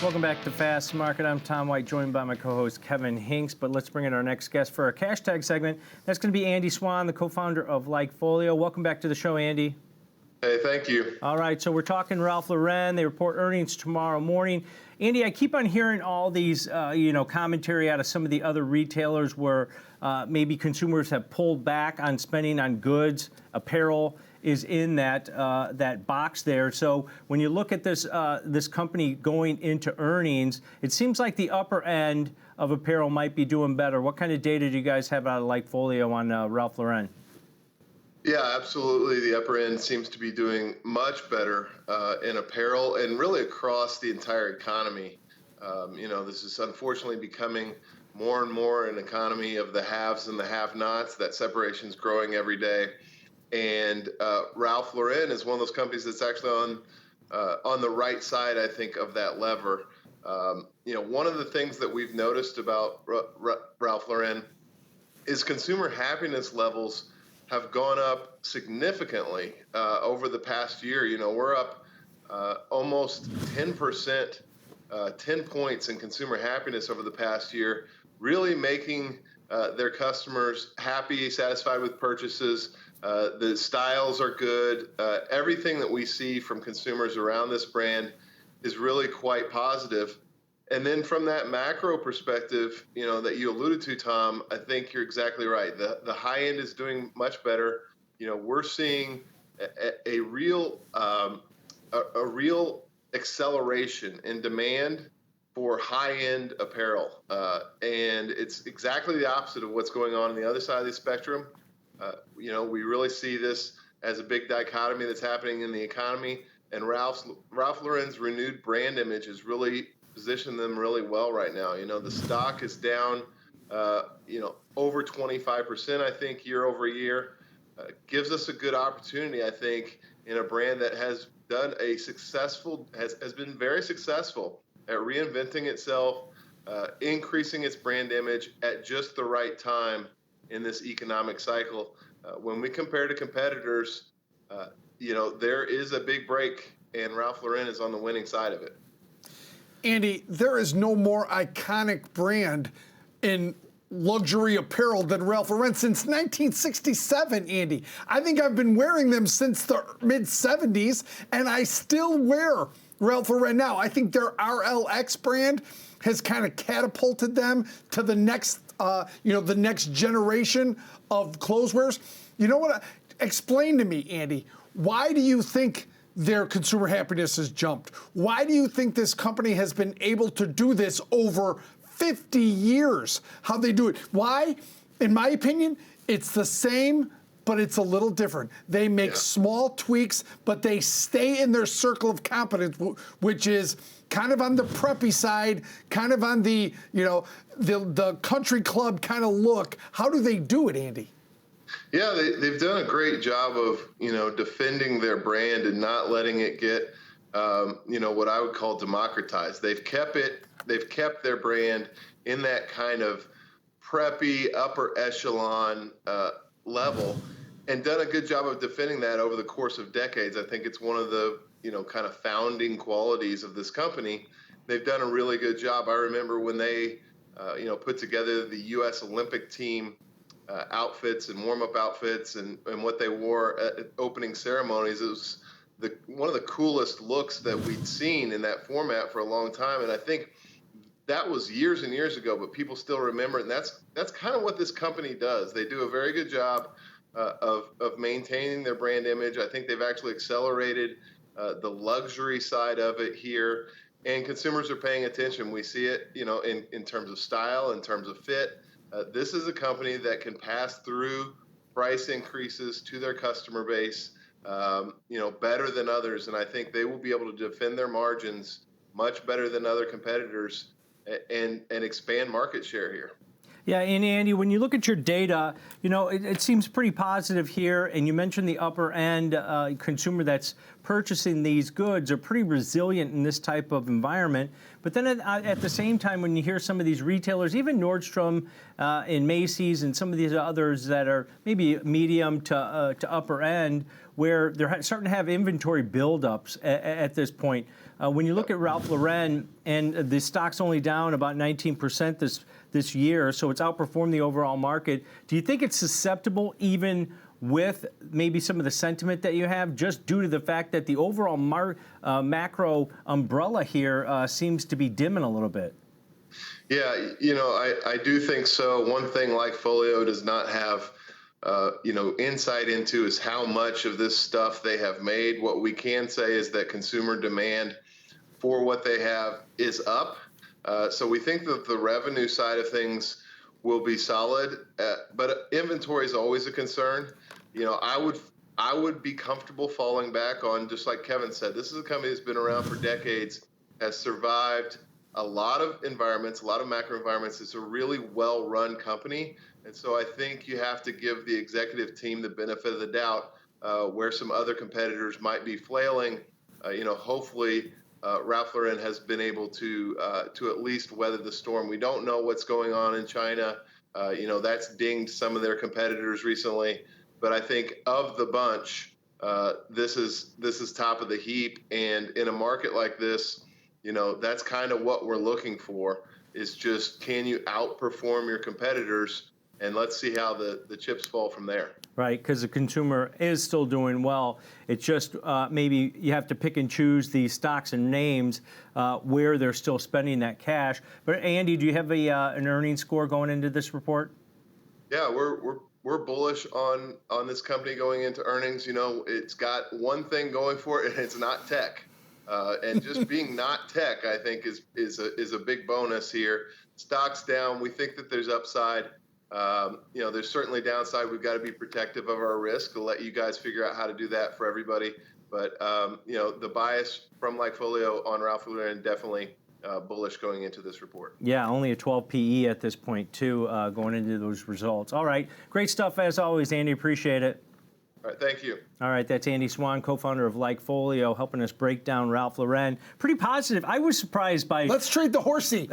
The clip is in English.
Welcome back to Fast Market. I'm Tom White, joined by my co-host Kevin Hinks. But let's bring in our next guest for our cash tag segment. That's going to be Andy Swan, the co-founder of LikeFolio. Welcome back to the show, Andy. Hey, thank you. All right, so we're talking Ralph Lauren. They report earnings tomorrow morning. Andy, I keep on hearing all these, commentary out of some of the other retailers where maybe consumers have pulled back on spending on goods, apparel is in that box there. So when you look at this company going into earnings, it seems like the upper end of apparel might be doing better. What kind of data do you guys have out of LikeFolio on Ralph Lauren? Yeah, absolutely. The upper end seems to be doing much better in apparel and really across the entire economy. This is unfortunately becoming more and more an economy of the haves and the have-nots. That separation is growing every day. And Ralph Lauren is one of those companies that's actually on the right side, I think, of that lever. One of the things that we've noticed about Ralph Lauren is consumer happiness levels have gone up significantly over the past year. We're up almost 10%, 10 points in consumer happiness over the past year, really making their customers happy, satisfied with purchases. The styles are good. Everything that we see from consumers around this brand is really quite positive. And then from that macro perspective, that you alluded to, Tom, I think you're exactly right. The high end is doing much better. We're seeing a real acceleration in demand for high-end apparel, and it's exactly the opposite of what's going on the other side of the spectrum. We really see this as a big dichotomy that's happening in the economy, and Ralph Lauren's renewed brand image has really positioned them really well right now. The stock is down, over 25%, I think, year over year. Gives us a good opportunity, I think, in a brand that has done has been very successful at reinventing itself, increasing its brand image at just the right time in this economic cycle. When we compare to competitors, there is a big break, and Ralph Lauren is on the winning side of it. Andy, there is no more iconic brand in luxury apparel than Ralph Lauren since 1967, Andy. I think I've been wearing them since the mid-'70s, and I still wear Ralph Lauren now. I think their RLX brand has kind of catapulted them to the next, the next generation of clothewears. You know what? Explain to me, Andy, why do you think their consumer happiness has jumped? Why do you think this company has been able to do this over 50 years? How they do it? Why? In my opinion, it's the same, but it's a little different. They make small tweaks, but they stay in their circle of competence, which is kind of on the preppy side, kind of on the, the country club kind of look. How do they do it, Andy? Yeah, they've done a great job of, defending their brand and not letting it get, what I would call democratized. They've kept their brand in that kind of preppy, upper echelon level and done a good job of defending that over the course of decades. I think it's one of the, kind of founding qualities of this company. They've done a really good job. I remember when they, put together the U.S. Olympic team outfits and warm-up outfits and what they wore at opening ceremonies. It was one of the coolest looks that we'd seen in that format for a long time. And I think that was years and years ago, but people still remember it. And that's kind of what this company does. They do a very good job of maintaining their brand image. I think they've actually accelerated the luxury side of it here, and consumers are paying attention. We see it, in terms of style, in terms of fit. This is a company that can pass through price increases to their customer base, better than others. And I think they will be able to defend their margins much better than other competitors and expand market share here. Yeah, and Andy, when you look at your data, it seems pretty positive here. And you mentioned the upper end consumer that's purchasing these goods are pretty resilient in this type of environment. But then at the same time, when you hear some of these retailers, even Nordstrom and Macy's and some of these others that are maybe medium to upper end, where they're starting to have inventory buildups at this point. When you look at Ralph Lauren, and the stock's only down about 19% this year, so it's outperformed the overall market. Do you think it's susceptible even with maybe some of the sentiment that you have, just due to the fact that the overall macro umbrella here seems to be dimming a little bit? Yeah, I do think so. One thing LikeFolio does not have, insight into is how much of this stuff they have made. What we can say is that consumer demand for what they have is up. So we think that the revenue side of things will be solid, but inventory is always a concern. I would be comfortable falling back on, just like Kevin said, this is a company that's been around for decades, has survived a lot of environments, a lot of macro environments. It's a really well-run company. And so I think you have to give the executive team the benefit of the doubt where some other competitors might be flailing. Hopefully Ralph Lauren has been able to at least weather the storm. We don't know what's going on in China. That's dinged some of their competitors recently. But I think of the bunch, this is top of the heap. And in a market like this, that's kind of what we're looking for, is just, can you outperform your competitors? And let's see how the chips fall from there. Right, because the consumer is still doing well. It's just maybe you have to pick and choose the stocks and names where they're still spending that cash. But Andy, do you have an earnings score going into this report? Yeah, we're bullish on this company going into earnings. It's got one thing going for it, and it's not tech. And just being not tech, I think, is a big bonus here. Stock's down. We think that there's upside. There's certainly downside. We've got to be protective of our risk. We'll let you guys figure out how to do that for everybody. But, the bias from LikeFolio on Ralph Lauren, definitely bullish going into this report. Yeah, only a 12 PE at this point, too, going into those results. All right. Great stuff, as always, Andy. Appreciate it. All right, thank you. All right, that's Andy Swan, co-founder of LikeFolio, helping us break down Ralph Lauren. Pretty positive. I was surprised by... Let's trade the horsey.